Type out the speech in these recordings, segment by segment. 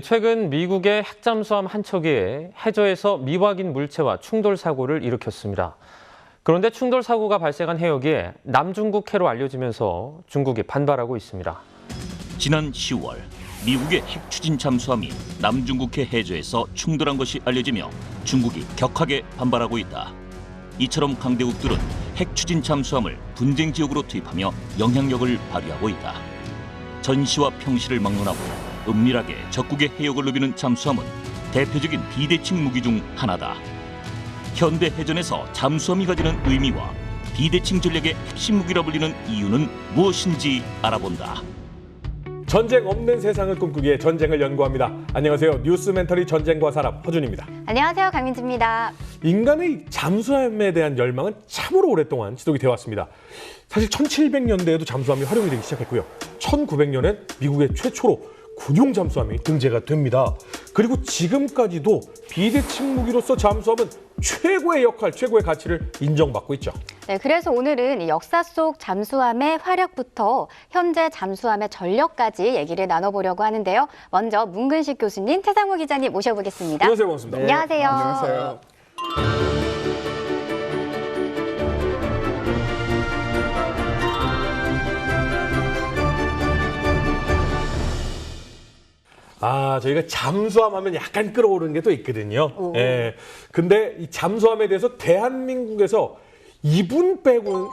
최근 미국의 핵잠수함 한 척이 해저에서 미확인 물체와 충돌 사고를 일으켰습니다. 그런데 충돌 사고가 발생한 해역이 남중국해로 알려지면서 중국이 반발하고 있습니다. 지난 10월 미국의 핵 추진 잠수함이 남중국해 해저에서 충돌한 것이 알려지며 중국이 격하게 반발하고 있다. 이처럼 강대국들은 핵 추진 잠수함을 분쟁 지역으로 투입하며 영향력을 발휘하고 있다. 전시와 평시를 막론하고 은밀하게 적국의 해역을 누비는 잠수함은 대표적인 비대칭 무기 중 하나다. 현대 해전에서 잠수함이 가지는 의미와 비대칭 전략의 핵심 무기라 불리는 이유는 무엇인지 알아본다. 전쟁 없는 세상을 꿈꾸기에 전쟁을 연구합니다. 안녕하세요. 뉴스멘터리 전쟁과 사람 허준입니다. 안녕하세요. 강민주입니다. 인간의 잠수함에 대한 열망은 참으로 오랫동안 지속이 되어 왔습니다. 사실 1700년대에도 잠수함이 활용이 되기 시작했고요. 1900년엔 미국의 최초로 군용 잠수함이 등재가 됩니다. 그리고 지금까지도 비대칭 무기로서 잠수함은 최고의 역할, 최고의 가치를 인정받고 있죠. 네, 그래서 오늘은 역사 속 잠수함의 활약부터 현재 잠수함의 전력까지 얘기를 나눠보려고 하는데요. 먼저 문근식 교수님, 태상호 기자님 모셔보겠습니다. 안녕하세요. 반갑습니다. 네. 안녕하세요. 안녕하세요. 저희가 잠수함 하면 약간 끌어오르는 게 또 있거든요. 예. 근데 이 잠수함에 대해서 대한민국에서 이분 빼고는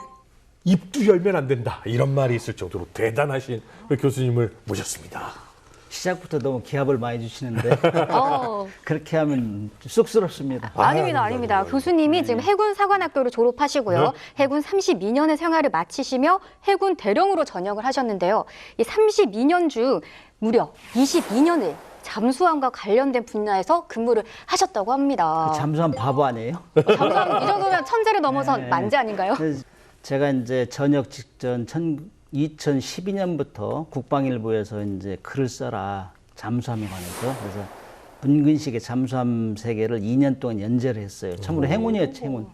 입도 열면 안 된다. 이런 말이 있을 정도로 대단하신 우리 교수님을 모셨습니다. 시작부터 너무 기합을 많이 주시는데 어, 그렇게 하면 쑥스럽습니다. 아닙니다, 아닙니다. 교수님이 지금 해군 사관학교를 졸업하시고요. 네. 해군 32년의 생활을 마치시며 해군 대령으로 전역을 하셨는데요. 이 32년 중 무려 22년을 잠수함과 관련된 분야에서 근무를 하셨다고 합니다. 잠수함 바보 아니에요? 잠수함 이 정도면 천재를 넘어선 만재 아닌가요? 그래서 제가 이제 전역 직전 2012년부터 국방일보에서 이제 글을 써라 잠수함에 관해서 그래서 문근식의 잠수함 세계를 2년 동안 연재를 했어요. 참으로 행운이었죠, 행운.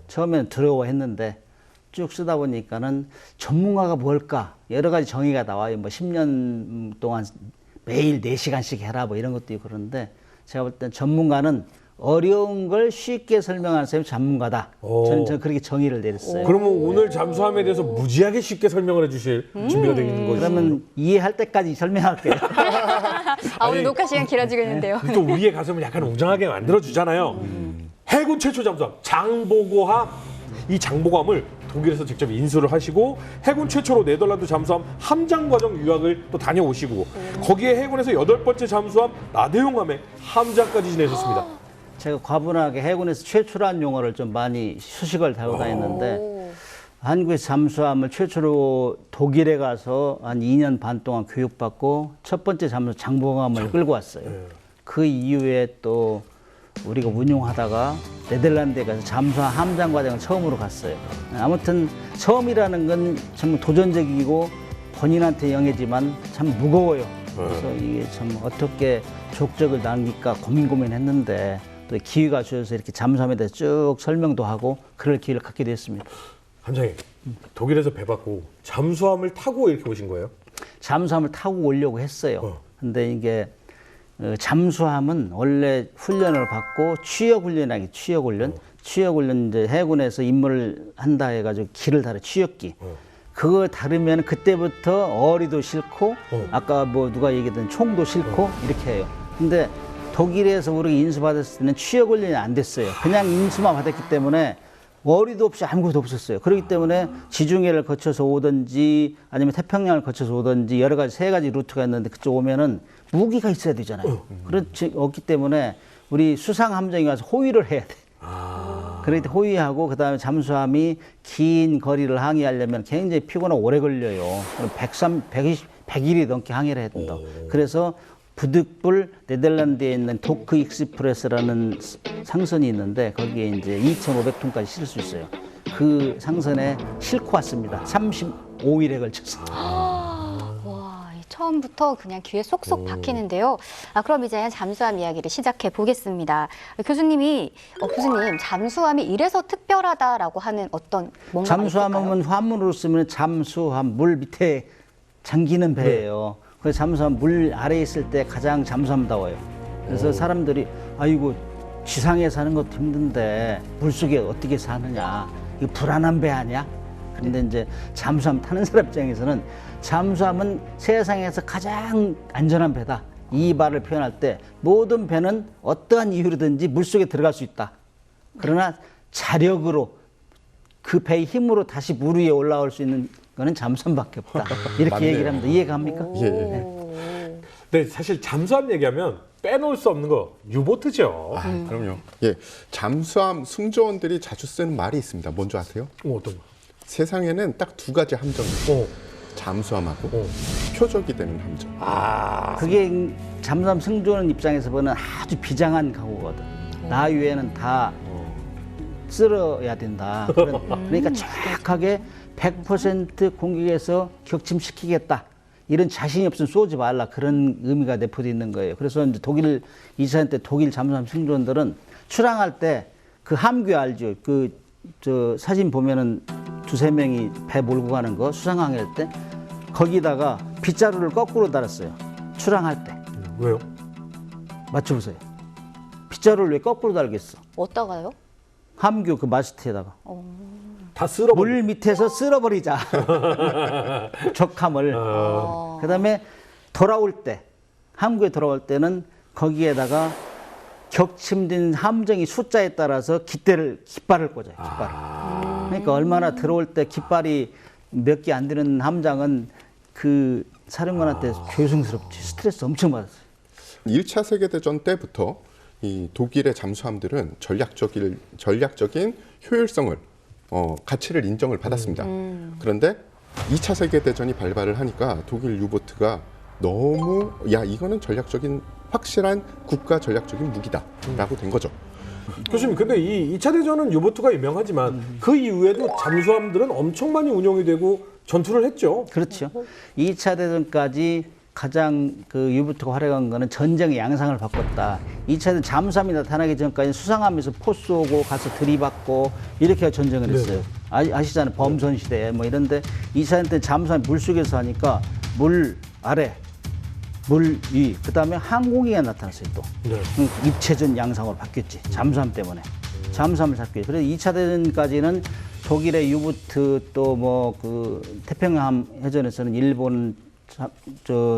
처음에는 두려워했는데 쭉 쓰다 보니까는 전문가가 뭘까 여러 가지 정의가 나와요. 뭐 10년 동안 매일 4시간씩 해라 뭐 이런 것도 있고 그런데 제가 볼 땐 전문가는 어려운 걸 쉽게 설명하는 사람이 전문가다. 저는 그렇게 정의를 내렸어요. 그러면 오늘 잠수함에 대해서 무지하게 쉽게 설명을 해주실 준비가 되어 있는 거죠? 그러면 이해할 때까지 설명할게요. 오늘 녹화 시간 길어지겠는데요. 또 우리의 가슴을 약간 웅장하게 만들어주잖아요. 해군 최초 잠수함 장보고함. 이 장보고함을 독일에서 직접 인수를 하시고 해군 최초로 네덜란드 잠수함 함장과정 유학을 또 다녀오시고 거기에 해군에서 8번째 잠수함 나대용함의 함장까지 지내셨습니다. 제가 과분하게 해군에서 최초라는 용어를 좀 많이 수식을 달고 다녔는데 한국의 잠수함을 최초로 독일에 가서 한 2년 반 동안 교육받고 첫 번째 잠수 장보고함을 끌고 왔어요. 그 이후에 또 우리가 운용하다가 네덜란드에 가서 잠수함 함장 과정을 처음으로 갔어요. 아무튼 처음이라는 건 참 도전적이고 본인한테 영예지만 참 무거워요. 그래서 이게 참 어떻게 족적을 남길까 고민했는데 또 기회가 주어서 이렇게 잠수함에 대해서 쭉 설명도 하고 그럴 기회를 갖게 됐습니다. 함장님, 독일에서 배받고 잠수함을 타고 이렇게 오신 거예요? 잠수함을 타고 오려고 했어요. 근데 이게 잠수함은 원래 훈련을 받고 취역훈련하기 취역훈련 이제 해군에서 임무를 한다 해가지고 기를 다뤄 취역기. 그거 다르면 그때부터 어리도 싫고 아까 뭐 누가 얘기했던 총도 싫고 이렇게 해요. 근데 독일에서 우리가 인수받았을 때는 취역훈련이 안 됐어요. 그냥 인수만 받았기 때문에 어리도 없이 아무것도 없었어요. 그렇기 때문에 지중해를 거쳐서 오든지 아니면 태평양을 거쳐서 오든지 여러 가지 3가지 루트가 있는데 그쪽 오면은 무기가 있어야 되잖아요. 그렇지 없기 때문에 우리 수상 함정이 가서 호위를 해야 돼. 그럴 때 호위하고 그다음에 잠수함이 긴 거리를 항해하려면 굉장히 피곤하고 오래 걸려요. 120일이 넘게 항해를 해야 된다. 그래서 부득불 네덜란드에 있는 도크 익스프레스라는 상선이 있는데 거기에 이제 2,500톤까지 실을 수 있어요. 그 상선에 싣고 왔습니다. 35일에 걸쳐서. 와, 처음부터 그냥 귀에 쏙쏙 박히는데요. 그럼 이제 잠수함 이야기를 시작해 보겠습니다. 교수님, 잠수함이 이래서 특별하다라고 하는 어떤 뭔가가 잠수함은 있을까요? 화물으로 쓰면 잠수함, 물 밑에 잠기는 배예요. 그 잠수함 물 아래에 있을 때 가장 잠수함다워요. 그래서 사람들이 아이고 지상에 사는 것도 힘든데 물속에 어떻게 사느냐, 이거 불안한 배 아니야? 그런데 이제 잠수함 타는 사람 입장에서는 잠수함은 세상에서 가장 안전한 배다, 이 말을 표현할 때 모든 배는 어떠한 이유로든지 물속에 들어갈 수 있다. 그러나 자력으로 그 배의 힘으로 다시 물 위에 올라올 수 있는 거는 잠수함밖에 없다. 이렇게 맞네요. 얘기를 합니다. 이해가 합니까? 예. 네, 사실 잠수함 얘기하면 빼놓을 수 없는 거 유보트죠. 그럼요. 예, 잠수함 승조원들이 자주 쓰는 말이 있습니다. 뭔지 아세요? 어떤 거? 세상에는 딱 두 가지 함정이 있어요. 잠수함하고 표적이 되는 함정. 그게 잠수함 승조원 입장에서 보는 아주 비장한 각오거든. 나 위에는 다 쓸어야 된다. 그러니까 정확하게 100% 공격에서 격침시키겠다. 이런 자신이 없으면 쏘지 말라. 그런 의미가 내포되어 있는 거예요. 그래서 이제 독일 2차 때 독일 잠수함 승조원들은 출항할 때 그 함교 알죠? 저 사진 보면은 두세 명이 배 몰고 가는 거 수상항해할 때 거기다가 빗자루를 거꾸로 달았어요. 출항할 때. 왜요? 맞춰보세요. 빗자루를 왜 거꾸로 달겠어? 어디다가요? 함교 그 마스트에다가. 다 쓸어버려. 물 밑에서 쓸어버리자. 적함을. 그다음에 돌아올 때, 함구에 돌아올 때는 거기에다가 격침된 함정이 숫자에 따라서 깃발을 꽂아요. 깃발을. 그러니까 얼마나 들어올 때 깃발이 몇 개 안 되는 함장은 그 사령관한테 죄송스럽지. 스트레스 엄청 받았어요. 1차 세계대전 때부터 이 독일의 잠수함들은 전략적인 효율성을 가치를 인정을 받았습니다. 그런데 2차 세계대전이 발발을 하니까 독일 유보트가 너무 이거는 확실한 국가 전략적인 무기다라고 된 거죠. 교수님, 근데 이 2차 대전은 유보트가 유명하지만 그 이후에도 잠수함들은 엄청 많이 운용이 되고 전투를 했죠. 그렇죠. 2차 대전까지 가장 그 유보트가 활약한 거는 전쟁의 양상을 바꿨다. 2차 대전 잠수함이 나타나기 전까지 수상하면서 포 쏘고 가서 들이받고 이렇게 전쟁을 했어요. 아시잖아요. 범선 시대에 뭐 이런데 2차 대전 때 잠수함이 물속에서 하니까 물 아래, 물 위, 그 다음에 항공기가 나타났어요 또. 네. 입체전 양상으로 바뀌었지. 잠수함 때문에. 잠수함을 잡기. 그래서 2차 대전까지는 독일의 유보트 또 뭐 그 태평양 해전에서는 일본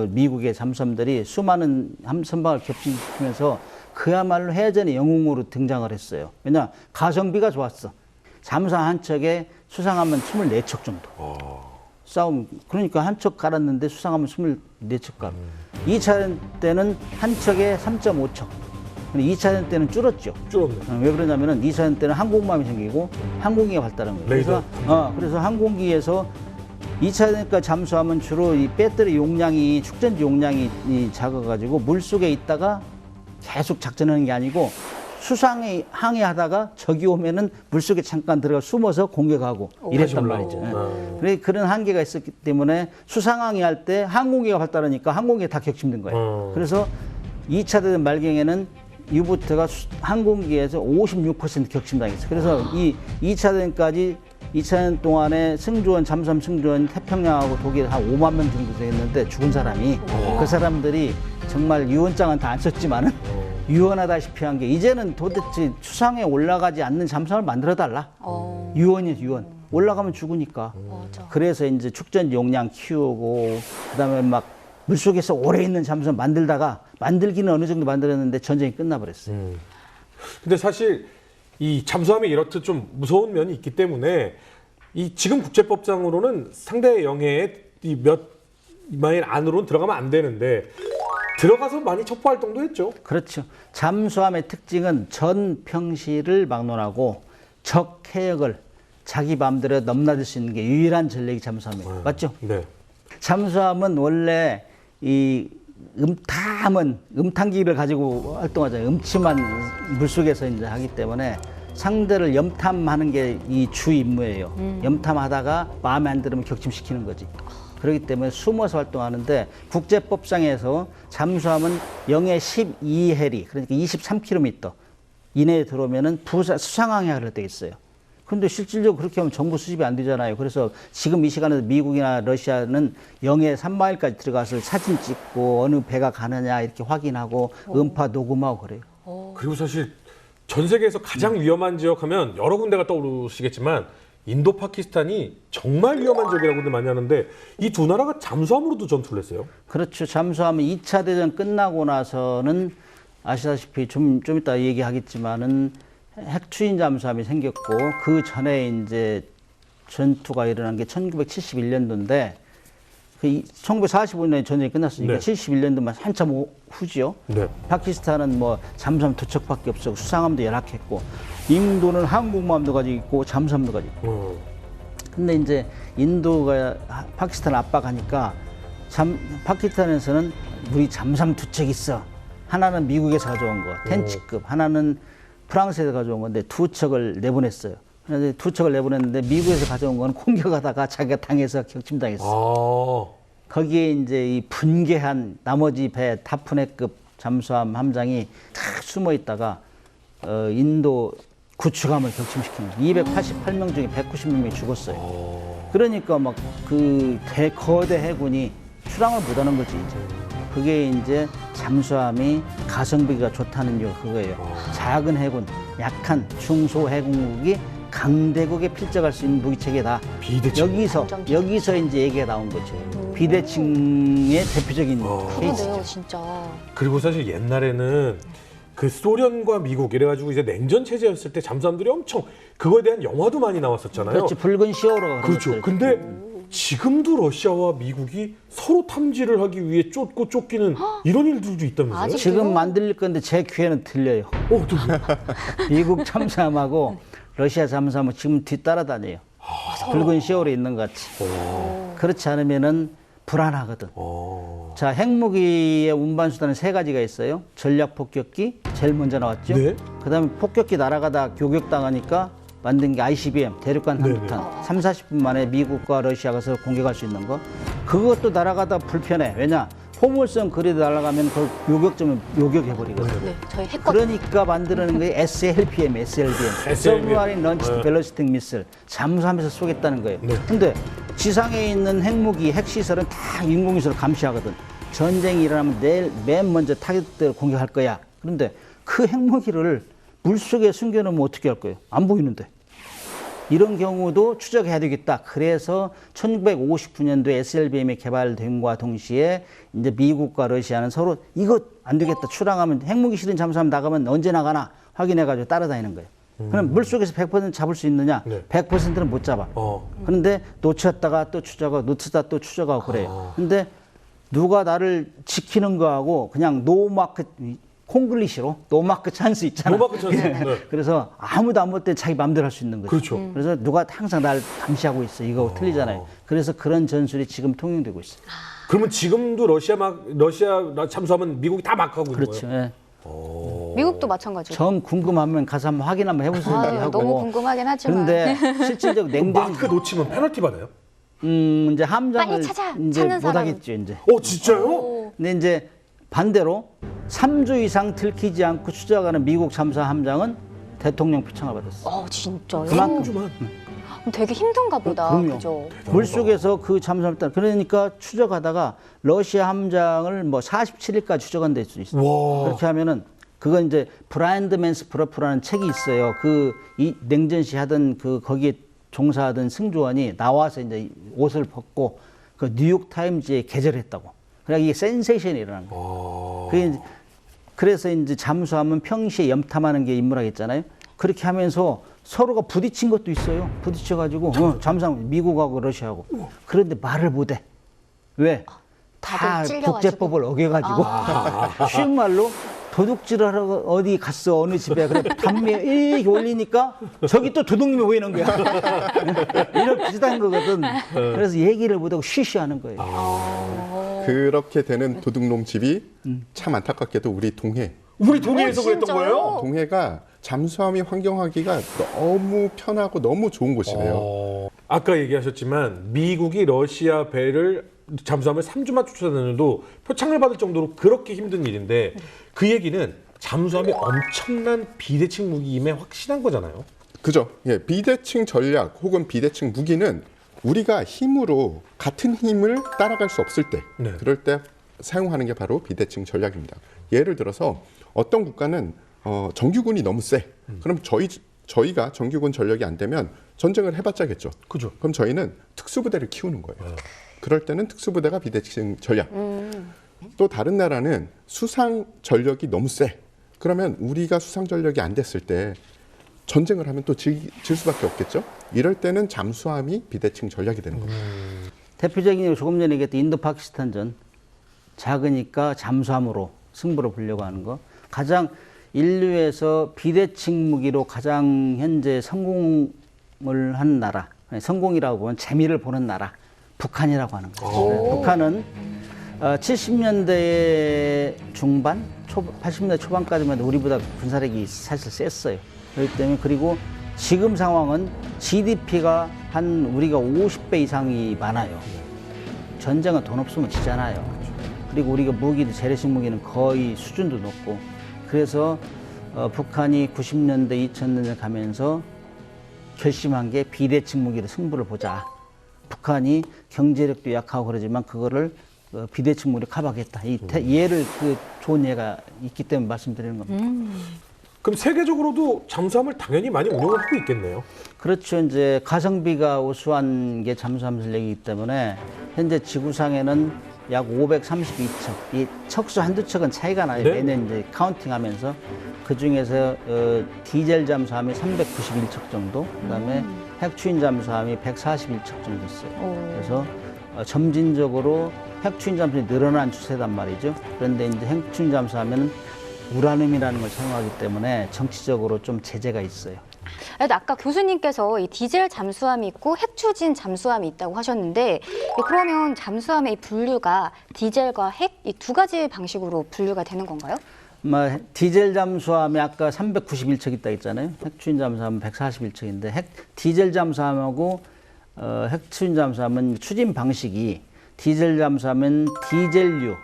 미국의 잠수함들이 수많은 선박을 격침시키면서 그야말로 해전의 영웅으로 등장을 했어요. 왜냐 가성비가 좋았어. 잠수함 한 척에 수상하면 24척 정도. 싸움. 그러니까 한 척 갈았는데 수상하면 24척 가고. 2차 때는 한 척에 3.5척. 2차 때는 줄었죠. 줄었네. 왜 그러냐면은 2차 때는 항공모함이 생기고 항공기가 발달한 거예요. 레이더. 그래서 항공기에서 2차 대전 잠수함은 주로 이 배터리 용량이 축전지 용량이 작아가지고 물 속에 있다가 계속 작전하는 게 아니고 수상에 항해하다가 적이 오면은 물 속에 잠깐 들어가 숨어서 공격하고 이랬단 말이죠. 그래 그런 한계가 있었기 때문에 수상 항해할 때 항공기가 발달하니까 항공기에 다 격침된 거예요. 그래서 2차 대전 말경에는 유보트가 항공기에서 56% 격침당했어요. 그래서 이 2차 대전까지 2차 년 동안에 승조원, 잠수함 승조원 태평양하고 독일 한 5만 명 정도 되었는데 죽은 사람이 그 사람들이 정말 유언장은 다 안 썼지만은 유언하다시피 한 게 이제는 도대체 수상에 올라가지 않는 잠수함을 만들어 달라. 유언이에요, 유언. 올라가면 죽으니까. 그래서 이제 축전 용량 키우고 그다음에 막 물속에서 오래 있는 잠수함 만들다가 만들기는 어느 정도 만들었는데 전쟁이 끝나버렸어요. 근데 사실 이 잠수함이 이렇듯 좀 무서운 면이 있기 때문에 이 지금 국제법상으로는 상대 영해의 이 몇 마일 안으로는 들어가면 안 되는데 들어가서 많이 첩보 활동도 했죠. 그렇죠. 잠수함의 특징은 전 평시를 막론하고 적 해역을 자기 마음대로 넘나들 수 있는 게 유일한 전력이 잠수함이에요. 맞죠? 네. 잠수함은 원래 이 음탕기를 가지고 활동하잖아요. 음침한 물속에서 이제 하기 때문에 상대를 염탐하는 게 이 주 임무예요. 염탐하다가 마음에 안 들으면 격침시키는 거지. 그렇기 때문에 숨어서 활동하는데 국제법상에서 잠수함은 영해 12해리, 그러니까 23km 이내에 들어오면은 수상항해를 되겠어요. 근데 실질적으로 그렇게 하면 정보 수집이 안 되잖아요. 그래서 지금 이 시간에도 미국이나 러시아는 영해 3마일까지 들어가서 사진 찍고 어느 배가 가느냐 이렇게 확인하고 음파 녹음하고 그래요. 그리고 사실 전 세계에서 가장 위험한 지역 하면 여러 군데가 떠오르시겠지만 인도 파키스탄이 정말 위험한 지역이라고들 많이 하는데 이 두 나라가 잠수함으로도 전투를 했어요. 그렇죠. 잠수함은 2차 대전 끝나고 나서는 아시다시피 좀 이따 얘기하겠지만은 핵추진 잠수함이 생겼고 그 전에 이제 전투가 일어난 게 1971년도인데 그 1945년에 전쟁이 끝났으니까 네. 71년도만 한참 후지요. 네. 파키스탄은 뭐 잠수함 2척밖에 없었고 수상함도 열악했고 인도는 항공모함도 가지고 있고 잠수함도 가지고 있고. 근데 이제 인도가 파키스탄을 압박하니까 파키스탄에서는 우리 잠수함 2척 있어. 하나는 미국에서 가져온 거, 텐치급. 하나는 프랑스에서 가져온 건데 2척을 내보냈어요. 그런데 2척을 내보냈는데 미국에서 가져온 건 공격하다가 자기가 당해서 격침당했어. 거기에 이제 이 분개한 나머지 배 다프네급 잠수함 함장이 탁 숨어 있다가 인도 구축함을 격침시킵니다. 288명 중에 190명이 죽었어요. 그러니까 막 그 거대 해군이 출항을 못하는 거지 이제. 그게 이제 잠수함이 가성비가 좋다는 이유가 그거예요. 작은 해군, 약한 중소 해군국이 강대국에 필적할 수 있는 무기체계다. 비대칭. 여기서 이제 얘기가 나온 거죠. 비대칭의 대표적인 케이스죠. 그러네요, 진짜. 그리고 사실 옛날에는 그 소련과 미국 이래가지고 이제 냉전 체제였을 때 잠수함들이 엄청 그거에 대한 영화도 많이 나왔었잖아요. 그렇지, 붉은 시어로. 그렇죠. 근데 지금도 러시아와 미국이 서로 탐지를 하기 위해 쫓고 쫓기는 이런 일들도 있다면서요? 아직- 지금 만들 건데 제 귀에는 들려요. 또 미국 잠수함하고 러시아 잠수함은 지금 뒤따라다녀요. 붉은 시어로 있는 것 같이. 그렇지 않으면은 불안하거든. 자, 핵무기의 운반 수단은 3가지가 있어요. 전략 폭격기 제일 먼저 나왔죠. 네. 그다음에 폭격기 날아가다 교격당하니까 만든 게 ICBM 대륙간 항복탄. 30-40분 만에 미국과 러시아가 서로 공격할 수 있는 거. 그것도 날아가다 불편해. 왜냐? 포물선 거리에 날아가면 그 요격점을 요격해버리거든. 네, 저희 했거든요. 그러니까 만드는 게 SLBM. 서브마린 런치드 벨로스틱 미슬. 잠수함에서 쏘겠다는 거예요. 근데 지상에 있는 핵무기, 핵시설은 다 인공위성으로 감시하거든. 전쟁이 일어나면 내일 맨 먼저 타겟대로 공격할 거야. 그런데 그 핵무기를 물속에 숨겨놓으면 어떻게 할 거예요? 안 보이는데. 이런 경우도 추적해야 되겠다. 그래서 1959년도에 SLBM이 개발됨과 동시에 이제 미국과 러시아는 서로 이거 안 되겠다. 출항하면 핵무기 실은 잠수함 나가면 언제 나가나 확인해가지고 따라다니는 거예요. 그럼 물속에서 100% 잡을 수 있느냐? 네. 100%는 못 잡아. 그런데 놓쳤다가 또 추적하고 놓쳤다 또 추적하고 그래요. 근데 누가 나를 지키는 거하고 그냥 노마크 콩글리시로 노마크 찬스 있잖아. 노마크 찬스. 네. 그래서 아무도 안 볼 때 자기 마음대로 할 수 있는 거죠. 그렇죠. 그래서 누가 항상 날 감시하고 있어. 이거 틀리잖아요. 그래서 그런 전술이 지금 통용되고 있어요. 그러면 지금도 러시아 잠수함은 미국이 다 막 하고 있는 그렇죠. 거예요? 예. 미국도 마찬가지고. 정 궁금하면 가서 한번 확인 한번 해보세요. 하고. 너무 궁금하긴 하지만. 그런데 실질적 냉전 마크 놓치면 페널티 받아요? 이제 함장을 빨리 이제 찾는 못 사람은. 하겠죠. 이제. 진짜요? 근데 이제 반대로 3주 이상 들키지 않고 추적하는 미국 잠수함 함장은 대통령 표창을 받았어. 진짜요? 그만큼만. 되게 힘든가 보다. 그럼요. 그죠? 물속에서 그 잠수함을 따라 그러니까 추적하다가 러시아 함장을 뭐 47일까지 추적한 될 수 있어요. 와. 그렇게 하면은 그건 이제 브라인드 맨스 브러프라는 책이 있어요. 그 이 냉전시 하던 그 거기에 종사하던 승조원이 나와서 이제 옷을 벗고 그 뉴욕 타임즈에 게재했다고. 그러니까 이게 센세이션이 일어난 거예요. 그래서 이제 잠수함은 평시에 염탐하는 게 임무라겠잖아요. 그렇게 하면서 서로가 부딪힌 것도 있어요. 부딪혀가지고 잠수함 미국하고 러시아하고. 그런데 말을 못해. 왜? 다 다들 찔려가지고. 국제법을 어겨가지고 쉬운 말로 도둑질을 하러 어디 갔어 어느 집에 그래 담배 이렇게 올리니까 저기 또 도둑님이 보이는 거야. 이런 비슷한 거거든. 그래서 얘기를 못하고 쉬쉬하는 거예요. 그렇게 되는 도둑놈 집이 참 안타깝게도 우리 동해. 우리 동해에서 그랬던 진짜요? 거예요? 동해가 잠수함이 환경하기가 너무 편하고 너무 좋은 곳이래요. 아까 얘기하셨지만 미국이 러시아 배를 잠수함을 3주만 쫓아다녀도 표창을 받을 정도로 그렇게 힘든 일인데 그 얘기는 잠수함이 엄청난 비대칭 무기임에 확신한 거잖아요. 그죠? 예, 비대칭 전략 혹은 비대칭 무기는 우리가 힘으로 같은 힘을 따라갈 수 없을 때, 네. 그럴 때 사용하는 게 바로 비대칭 전략입니다. 예를 들어서 어떤 국가는 정규군이 너무 세. 그럼 저희가 정규군 전력이 안 되면 전쟁을 해봤자겠죠. 그죠. 그럼 저희는 특수부대를 키우는 거예요. 그럴 때는 특수부대가 비대칭 전략. 또 다른 나라는 수상 전력이 너무 세. 그러면 우리가 수상 전력이 안 됐을 때 전쟁을 하면 또 질 수밖에 없겠죠. 이럴 때는 잠수함이 비대칭 전략이 되는 겁니다. 대표적인 게 조금 전에 얘기했던 인도 파키스탄전. 작으니까 잠수함으로 승부를 보려고 하는 거. 가장 인류에서 비대칭 무기로 가장 현재 성공을 한 나라, 성공이라고 보면 재미를 보는 나라, 북한이라고 하는 거죠. 북한은 70년대 중반, 80년대 초반까지만 해도 우리보다 군사력이 사실 셌어요. 그렇기 때문에 그리고 지금 상황은 GDP가 한 우리가 50배 이상이 많아요. 전쟁은 돈 없으면 지잖아요. 그리고 우리가 무기도 재래식 무기는 거의 수준도 높고 그래서 북한이 90년대, 2000년대 가면서 결심한 게 비대칭 무기로 승부를 보자. 북한이 경제력도 약하고 그러지만 그거를 비대칭 무기로 커버하겠다. 이 예를 좋은 예가 있기 때문에 말씀드리는 겁니다. 그럼 세계적으로도 잠수함을 당연히 많이 운영을 하고 있겠네요. 그렇죠. 이제 가성비가 우수한 게 잠수함 전력이기 때문에 현재 지구상에는 약 532척. 이 척수 한두 척은 차이가 나요. 네? 매년 이제 카운팅하면서 그 중에서 디젤 잠수함이 391척 정도, 그다음에 핵추인 잠수함이 141척 정도 있어요. 그래서 점진적으로 핵추인 잠수함이 늘어난 추세단 말이죠. 그런데 이제 핵추인 잠수함에는 우라늄이라는 걸 사용하기 때문에 정치적으로 좀 제재가 있어요. 아까 교수님께서 이 디젤 잠수함이 있고 핵추진 잠수함이 있다고 하셨는데 그러면 잠수함의 이 분류가 디젤과 핵 이 두 가지 방식으로 분류가 되는 건가요? 디젤 잠수함이 아까 391척 있다 했잖아요. 핵추진 잠수함은 141척인데 디젤 잠수함하고 핵추진 잠수함은 추진 방식이 디젤 잠수함은 디젤류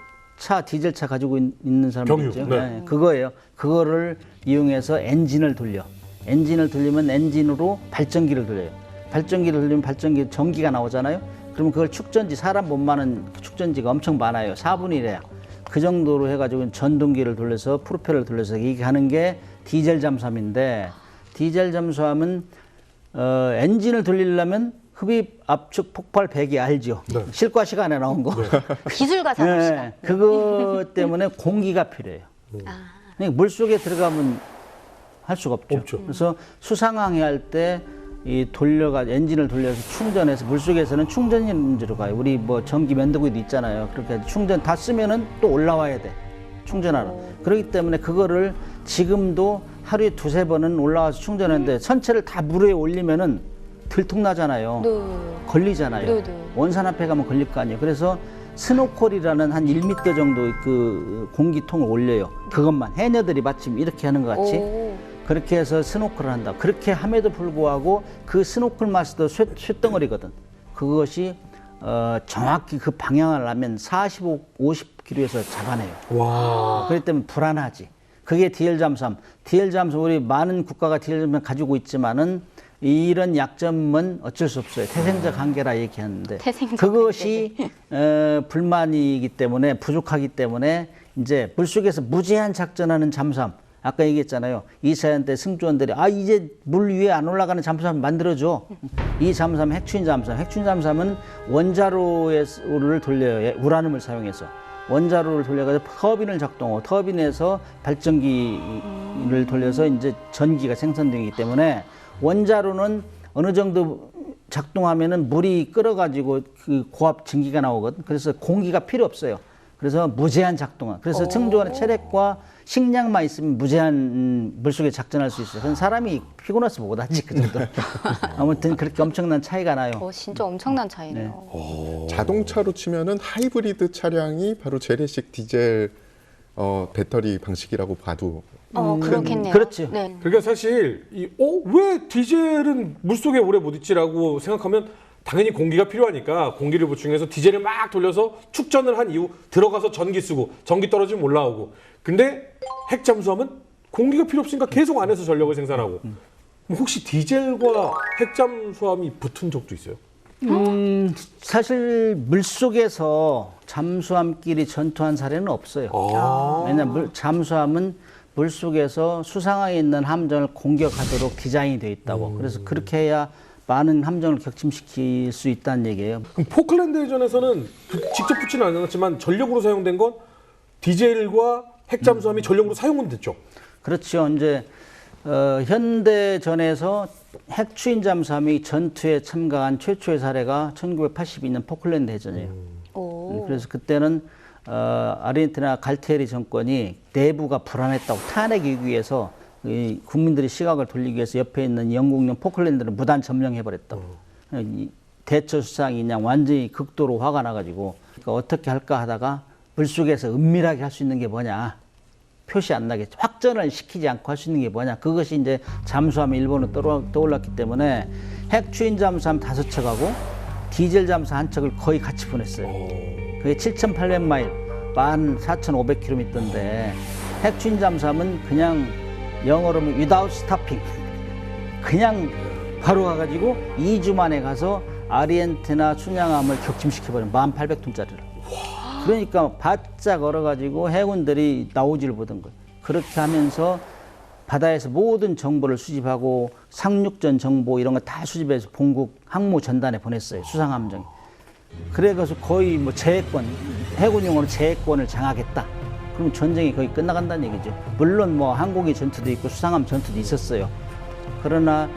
디젤차 가지고 있는 사람들 있죠. 네. 그거예요. 그거를 이용해서 엔진을 돌리면 엔진으로 발전기를 돌려요. 발전기를 돌리면 발전기 전기가 나오잖아요. 그러면 그걸 축전지, 사람 몸만한 축전지가 엄청 많아요. 4분의 1이에요. 그 정도로 해가지고 전동기를 돌려서 프로펠러를 돌려서 이게 하는 게 디젤 잠수함인데 디젤 잠수함은 엔진을 돌리려면 흡입 압축 폭발 배기 알죠? 네. 실과 시간에 나온 거. 기술과 산업 시간. 네, 그것 때문에 공기가 필요해요. 그러니까 물속에 들어가면 할 수가 없죠. 그래서 수상항해 할 때 이 엔진을 돌려서 충전해서 물속에서는 충전인지로 가요. 우리 뭐 전기 면도기도 있잖아요. 그렇게 충전 다 쓰면은 또 올라와야 돼. 충전하러. 그렇기 때문에 그거를 지금도 하루에 2-3번은 올라와서 충전하는데 전체를 다 물 위에 올리면은 들통나잖아요. 네. 걸리잖아요. 네. 원산 앞에 가면 걸릴 거 아니에요. 그래서 스노콜이라는 한 1m 정도 그 공기통을 올려요. 그것만. 해녀들이 마침 이렇게 하는 것 같이. 그렇게 해서 스노클을 한다. 그렇게 함에도 불구하고 그 스노클 마스도 쇳덩어리거든. 그것이 정확히 그 방향을 하면 50km에서 잡아내요. 와. 그렇기 때문에 불안하지. 그게 디젤 잠수함. 우리 많은 국가가 디젤 잠수함 가지고 있지만은 이런 약점은 어쩔 수 없어요. 태생적 한계라 얘기하는데 그것이 불만이기 때문에 부족하기 때문에 이제 물속에서 무제한 작전하는 잠수함. 아까 얘기했잖아요. 이사연 때 승조원들이 이제 물 위에 안 올라가는 잠수함 만들어줘. 이 잠수함 핵추인 잠수함. 핵추인 잠수함은 원자로를 돌려요. 우라늄을 사용해서. 원자로를 돌려가지고 터빈을 작동하고 터빈에서 발전기를 돌려서 이제 전기가 생산되기 때문에 원자로는 어느 정도 작동하면은 물이 끓어가지고 그 고압 전기가 나오거든. 그래서 공기가 필요 없어요. 그래서 무제한 작동한. 그래서 승조원의 체력과 식량만 있으면 무제한 물속에 작전할 수 있어요. 그건 사람이 피곤해서 못하지 그 정도. 아무튼 그렇게 엄청난 차이가 나요. 진짜 엄청난 차이네요. 자동차로 치면은 하이브리드 차량이 바로 재래식 디젤 배터리 방식이라고 봐도 그렇겠네요. 그렇죠. 네. 그러니까 사실 왜 디젤은 물속에 오래 못 있지라고 생각하면 당연히 공기가 필요하니까 공기를 보충해서 디젤을 막 돌려서 축전을 한 이후 들어가서 전기 쓰고 전기 떨어지면 올라오고. 근데 핵 잠수함은 공기가 필요 없으니까 계속 안에서 전력을 생산하고. 그럼 혹시 디젤과 핵잠수함이 붙은 적도 있어요? 사실 물속에서 잠수함끼리 전투한 사례는 없어요. 왜냐하면 잠수함은 물속에서 수상하게 있는 함정을 공격하도록 디자인이 되어 있다고. 그래서 그렇게 해야 많은 함정을 격침시킬 수 있다는 얘기예요. 그럼 포클랜드 해전에서는 직접 붙지는 않았지만 전력으로 사용된 건 디젤과 핵잠수함이 전력으로 사용은 됐죠. 그렇죠. 이제 현대전에서 핵추인 잠수함이 전투에 참가한 최초의 사례가 1982년 포클랜드 해전이에요. 오. 그래서 그때는 아르헨티나 갈티에리 정권이 내부가 불안했다고 탄핵이기 위해서 이 국민들의 시각을 돌리기 위해서 옆에 있는 영국령 포클랜드를 무단 점령해버렸다고. 이 대처 수상이 그냥 완전히 극도로 화가 나가지고 그러니까 어떻게 할까 하다가 물속에서 은밀하게 할 수 있는 게 뭐냐. 표시 안 나게 확전을 시키지 않고 할 수 있는 게 뭐냐. 그것이 이제 잠수함이 일본으로 떠올랐기 때문에 핵추인 잠수함 5척하고 디젤 잠수함 1척을 거의 같이 보냈어요. 그게 7,800마일, 14,500km인데 핵추인 잠수함은 그냥 영어로 하면 without stopping. 그냥 바로 가가지고 2주 만에 가서 아르헨티나 춘향함을 격침시켜버린 1,800톤짜리를. 그러니까 바짝 얼어가지고 해군들이 나오지를 못한 거예요. 그렇게 하면서 바다에서 모든 정보를 수집하고 상륙전 정보 이런 거 다 수집해서 본국 항모 전단에 보냈어요. 수상함정이. 그래서 거의 뭐 제해권, 해군용어로 제해권을 장악했다. 그럼 전쟁이 거의 끝나간다는 얘기죠. 물론 뭐 항공기 전투도 있고 수상함 전투도 있었어요. 그러나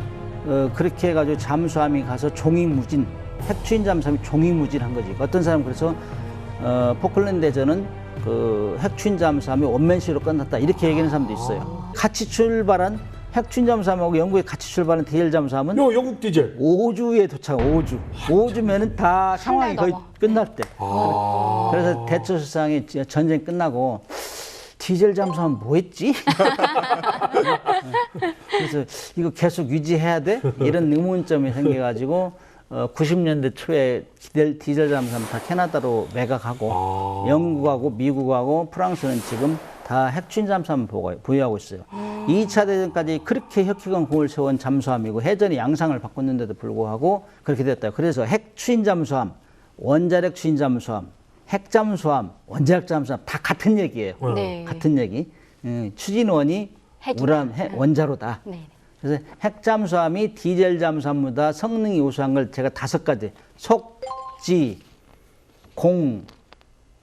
그렇게 해가지고 잠수함이 가서 종이무진, 핵추인 잠수함이 종이무진한 거지. 어떤 사람은 그래서 포클랜드 해전은 그 핵추인 잠수함이 원맨시로 끝났다 이렇게 얘기하는 사람도 있어요. 같이 출발한 핵추인 잠수함하고 영국에 같이 출발한 디젤 잠수함은 영국 디젤. 5주에 도착. 5주면은 다 상황이 거의 넘어. 끝날 때. 그래서 대처 수상이 전쟁 끝나고 디젤 잠수함 뭐 했지? 그래서 이거 계속 유지해야 돼? 이런 의문점이 생겨가지고 90년대 초에 디젤 잠수함 다 캐나다로 매각하고 영국하고 미국하고 프랑스는 지금 다 핵추인 잠수함을 보유하고 있어요. 2차 대전까지 그렇게 혁혁한 공을 세운 잠수함이고 해전이 양상을 바꿨는데도 불구하고 그렇게 됐다. 그래서 핵추인 잠수함, 원자력 추인 잠수함, 핵잠수함, 원자력 잠수함 다 같은 얘기예요. 네. 같은 얘기. 추진원이 핵이다. 원자로다. 네. 그래서 핵잠수함이 디젤 잠수함보다 성능이 우수한 걸 제가 5가지. 속지, 공,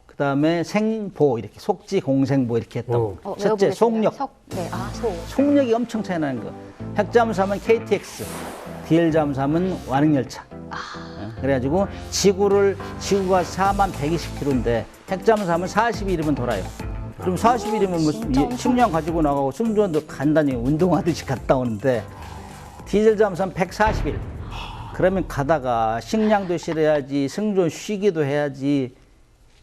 그다음에 생보 이렇게 속지, 공생보 이렇게 했다고. 첫째, 속력. 네. 아, 속. 속력이 엄청 차이 나는 거. 핵잠수함은 KTX, 디젤 잠수함은 완행열차. 그래가지고 지구가 4120km인데 핵잠수함은 40일이면 돌아요. 그럼 40일이면 뭐 식량 가지고 나가고 승조원도 간단히 운동하듯이 갔다 오는데 디젤 잠수함 140일. 그러면 가다가 식량도 실어야지, 승조원 쉬기도 해야지.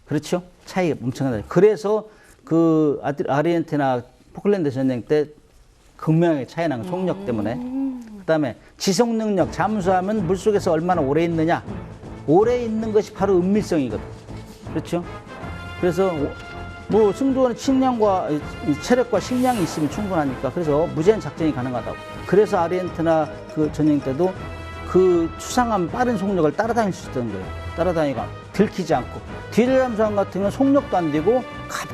그렇죠? 차이가 엄청나다. 그래서 그 아르헨티나 포클랜드 전쟁 때 극명하게 차이 나는 속력 때문에. 그다음에 지속 능력, 잠수함은 물속에서 얼마나 오래 있느냐. 오래 있는 것이 바로 은밀성이거든. 그렇죠? 그래서 뭐 승조원은 식량과 체력과 식량이 있으면 충분하니까 그래서 무제한 작전이 가능하다고. 그래서 아르헨티나 그 전쟁 때도 그 수상한 빠른 속력을 따라다닐 수 있던 거예요. 따라다니가 들키지 않고. 디젤 잠수함 같은 경우는 속력도 안 되고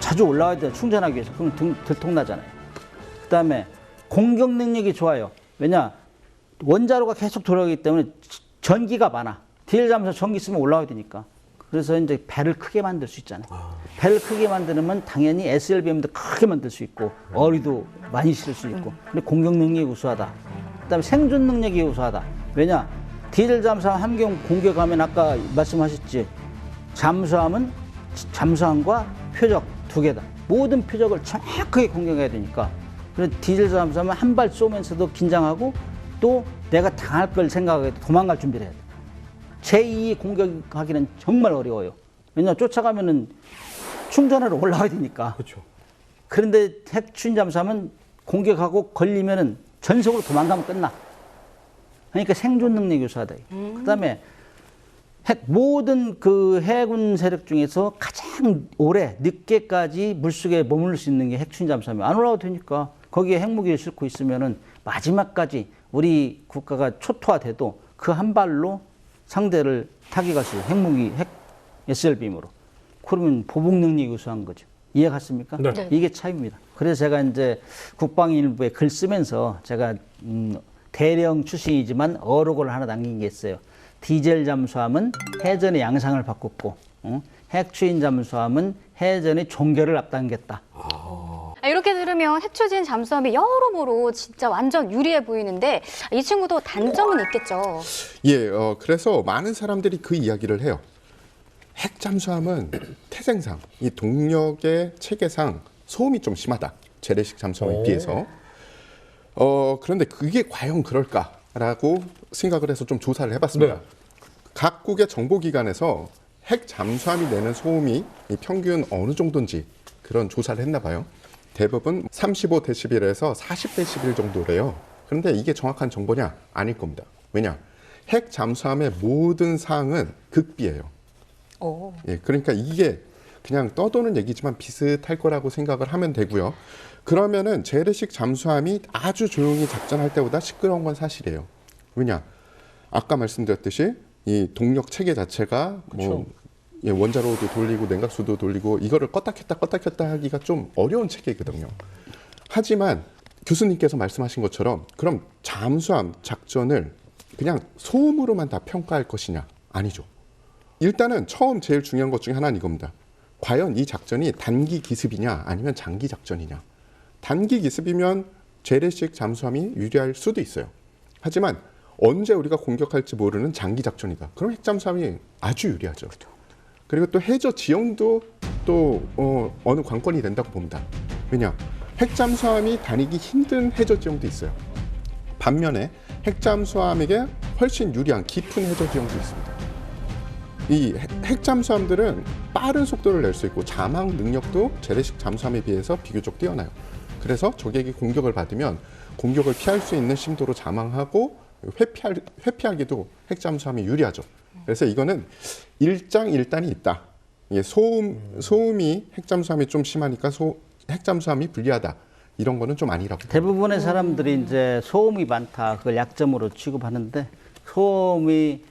자주 올라와야 돼요. 충전하기 위해서. 그럼 들통나잖아요. 그다음에 공격 능력이 좋아요. 왜냐? 원자로가 계속 돌아가기 때문에 전기가 많아. 디젤 잠수함 전기 쓰면 올라와야 되니까. 그래서 이제 배를 크게 만들 수 있잖아요. 배를 크게 만드는 당연히 SLBM도 크게 만들 수 있고 어리도 많이 실을 수 있고. 근데 공격 능력이 우수하다. 그다음에 생존 능력이 우수하다. 왜냐? 디젤 잠수함 함경 공격하면 아까 말씀하셨지. 잠수함과 표적 2개다. 모든 표적을 정확하게 공격해야 되니까. 그래서 디젤 잠수함은 한 발 쏘면서도 긴장하고 또 내가 당할 걸 생각하고 도망갈 준비를 해야 돼. 제2의 공격하기는 정말 어려워요. 왜냐하면 쫓아가면은 충전하러 올라가야 되니까. 그렇죠. 그런데 핵추인 잠수함은 공격하고 걸리면은 전속으로 도망가면 끝나. 그러니까 생존 능력이 우수하다. 그다음에 모든 그 해군 세력 중에서 가장 오래 늦게까지 물속에 머무를 수 있는 게 핵추인 잠수함이에요. 안 올라가도 되니까 거기에 핵무기를 싣고 있으면은 마지막까지 우리 국가가 초토화돼도 그 한 발로 상대를 타격할 수 있어요. 핵무기, 핵 SLBM으로. 그러면 보복 능력이 우수한 거죠. 이해 갔습니까? 네. 네. 이게 차이입니다. 그래서 제가 이제 국방일부에 글 쓰면서 제가 대령 출신이지만 어록을 하나 남긴 게 있어요. 디젤 잠수함은 해전의 양상을 바꿨고, 핵추진 잠수함은 해전의 종결을 앞당겼다. 이렇게 들으면 핵추진 잠수함이 여러모로 진짜 완전 유리해 보이는데 이 친구도 단점은 있겠죠. 예, 그래서 많은 사람들이 그 이야기를 해요. 핵 잠수함은 태생상, 이 동력의 체계상 소음이 좀 심하다. 재래식 잠수함에 비해서. 그런데 그게 과연 그럴까라고 생각을 해서 좀 조사를 해봤습니다. 네. 각국의 정보기관에서 핵 잠수함이 내는 소음이 이 평균 어느 정도인지 그런 조사를 했나 봐요. 대부분 35데시벨에서 40데시벨 정도래요. 그런데 이게 정확한 정보냐? 아닐 겁니다. 왜냐? 핵 잠수함의 모든 사항은 극비예요. 오. 예, 그러니까 이게 그냥 떠도는 얘기지만 비슷할 거라고 생각을 하면 되고요. 그러면은 재래식 잠수함이 아주 조용히 작전할 때보다 시끄러운 건 사실이에요. 왜냐? 아까 말씀드렸듯이 이 동력 체계 자체가 뭐 예, 원자로도 돌리고 냉각수도 돌리고 이거를 껐다 켰다 하기가 좀 어려운 체계거든요. 하지만 교수님께서 말씀하신 것처럼 그럼 잠수함 작전을 그냥 소음으로만 다 평가할 것이냐? 아니죠. 일단은 처음 제일 중요한 것 중에 하나는 이겁니다. 과연 이 작전이 단기 기습이냐 아니면 장기 작전이냐. 단기 기습이면 재래식 잠수함이 유리할 수도 있어요. 하지만 언제 우리가 공격할지 모르는 장기 작전이다. 그럼 핵잠수함이 아주 유리하죠. 그리고 또 해저 지형도 또 어느 관건이 된다고 봅니다. 왜냐? 핵잠수함이 다니기 힘든 해저 지형도 있어요. 반면에 핵잠수함에게 훨씬 유리한 깊은 해저 지형도 있습니다. 이 핵잠수함들은 빠른 속도를 낼 수 있고 자막 능력도 재래식 잠수함에 비해서 비교적 뛰어나요. 그래서 적에게 공격을 받으면 공격을 피할 수 있는 심도로 자망하고 회피하기도 핵잠수함이 유리하죠. 그래서 이거는 일장일단이 있다. 이게 소음이 핵잠수함이 좀 심하니까 핵잠수함이 불리하다. 이런 거는 좀 아니라고. 대부분의 사람들이 이제 소음이 많다. 그걸 약점으로 취급하는데 소음이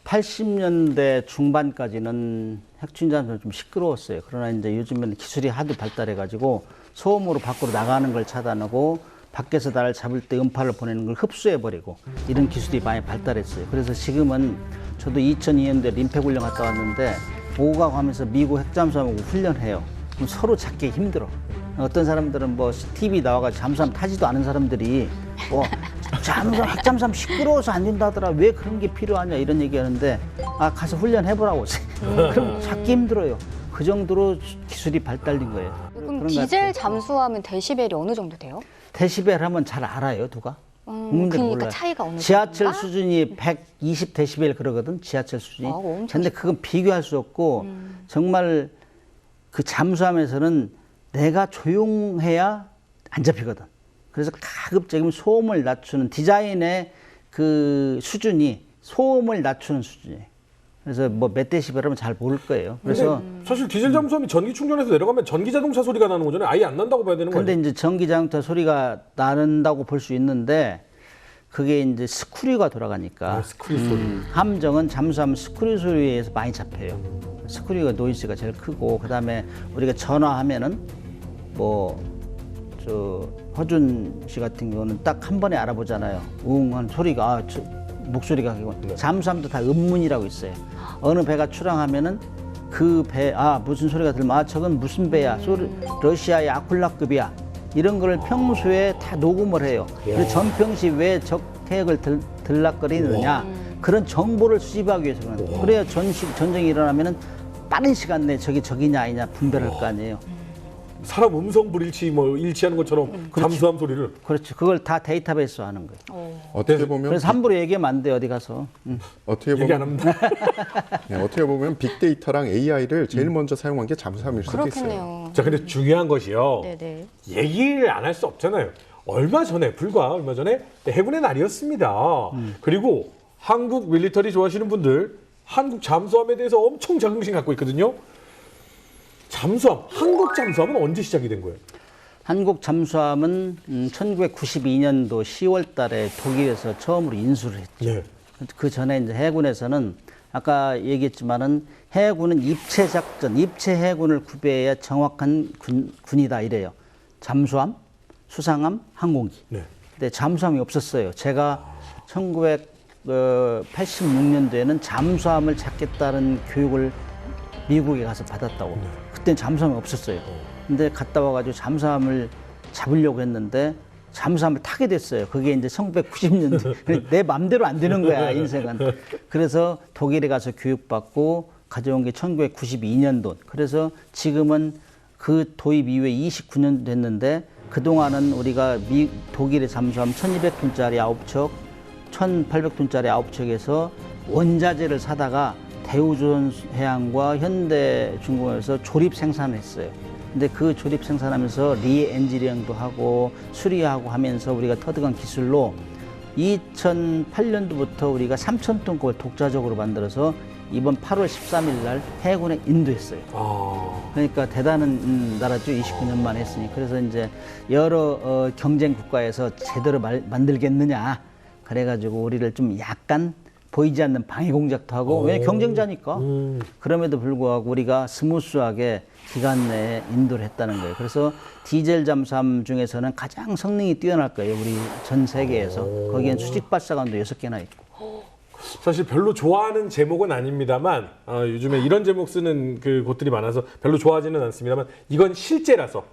80년대 중반까지는 핵추진 잠수함이 좀 시끄러웠어요. 그러나 이제 요즘에는 기술이 하도 발달해가지고 소음으로 밖으로 나가는 걸 차단하고 밖에서 나를 잡을 때 음파를 보내는 걸 흡수해버리고 이런 기술이 많이 발달했어요. 그래서 지금은 저도 2002년도에 림팩훈련 갔다 왔는데 오고 가면서 미국 핵잠수함하고 훈련해요. 그럼 서로 잡기 힘들어. 어떤 사람들은 뭐 TV 나와가지고 잠수함 타지도 않은 사람들이 핵잠수함 시끄러워서 안 된다더라. 왜 그런 게 필요하냐 이런 얘기하는데 가서 훈련해보라고. 그럼 잡기 힘들어요. 그 정도로 기술이 발달된 거예요. 그럼 디젤 잠수함은 데시벨이 어느 정도 돼요? 데시벨 하면 잘 알아요, 누가? 그러니까 몰라요. 차이가 어느 지하철 정도인가? 수준이 120 데시벨 그러거든, 지하철 수준이. 엄청 근데 그건 비교할 수 없고 정말 그 잠수함에서는 내가 조용해야 안 잡히거든. 그래서 가급적이면 소음을 낮추는 디자인의 그 수준이 소음을 낮추는 수준이에요. 그래서 뭐 몇 데시벨이면 잘 모를 거예요. 그래서 사실 디젤 잠수함이 전기 충전해서 내려가면 전기 자동차 소리가 나는 거잖아요. 아예 안 난다고 봐야 되는 거예요. 근데 이제 전기 자동차 소리가 나는다고 볼 수 있는데 그게 이제 스크류가 돌아가니까 스크류 소리. 함정은 잠수함 스크류 소리에서 많이 잡혀요. 스크류가 노이즈가 제일 크고 그다음에 우리가 전화하면은 허준 씨 같은 경우는 딱 한 번에 알아보잖아요. 웅한 소리가 목소리가 잠수함도 다 음문이라고 있어요. 어느 배가 출항하면은 그 배 무슨 소리가 들면 저건 무슨 배야? 러시아의 아쿨라급이야. 이런 거를 평소에 다 녹음을 해요. 그래서 전평시 왜 적 해역을 들락거리느냐 그런 정보를 수집하기 위해서는 그래야 전쟁이 일어나면은 빠른 시간 내에 저기 적이냐 아니냐 분별할 거 아니에요. 사람 음성 불일치 일치하는 것처럼 잠수함 소리를. 그렇죠. 그걸 다 데이터베이스 하는 거예요. 어떻게 보면 그래서 함부로 얘기하면 안 돼 어디 가서. 어떻게 얘기 안 보면 합니다. 네, 어떻게 보면 빅데이터랑 AI를 제일 먼저 사용한 게 잠수함일 수도 있어요. 그렇겠네요. 자, 근데 중요한 것이요. 네네. 얘기를 안 할 수 없잖아요. 불과 얼마 전에 해군의 날이었습니다. 그리고 한국 밀리터리 좋아하시는 분들 한국 잠수함에 대해서 엄청 자긍심 갖고 있거든요. 한국 잠수함은 언제 시작이 된 거예요? 한국 잠수함은 1992년도 10월 달에 독일에서 처음으로 인수를 했죠. 예. 그 전에 이제 해군에서는 아까 얘기했지만은 해군은 입체 작전, 입체 해군을 구비해야 정확한 군이다 이래요. 잠수함, 수상함, 항공기. 네. 근데 잠수함이 없었어요. 제가 1986년도에는 잠수함을 찾겠다는 교육을 미국에 가서 받았다고. 그때는 잠수함이 없었어요. 근데 갔다 와가지고 잠수함을 잡으려고 했는데 잠수함을 타게 됐어요. 그게 이제 1990년대. 내 맘대로 안 되는 거야, 인생은. 그래서 독일에 가서 교육받고 가져온 게 1992년도. 그래서 지금은 그 도입 이후에 29년 됐는데 그동안은 우리가 독일의 잠수함 1200톤짜리 9척, 1800톤짜리 9척에서 원자재를 사다가 대우조선해양과 현대중공업에서 조립 생산을 했어요. 근데 그 조립 생산하면서 리엔지니어링도 하고 수리하고 하면서 우리가 터득한 기술로 2008년도부터 우리가 3,000톤급을 독자적으로 만들어서 이번 8월 13일 날 해군에 인도했어요. 그러니까 대단한 나라죠. 29년 만에 했으니. 그래서 이제 여러 경쟁 국가에서 제대로 만들겠느냐. 그래가지고 우리를 좀 약간 보이지 않는 방해 공작도 하고, 왜 경쟁자니까. 그럼에도 불구하고 우리가 스무스하게 기간 내에 인도를 했다는 거예요. 그래서 디젤 잠수함 중에서는 가장 성능이 뛰어날 거예요. 우리 전 세계에서. 거기엔 수직 발사관도 6개나 있고. 사실 별로 좋아하는 제목은 아닙니다만 요즘에 이런 제목 쓰는 그 곳들이 많아서 별로 좋아하지는 않습니다만 이건 실제라서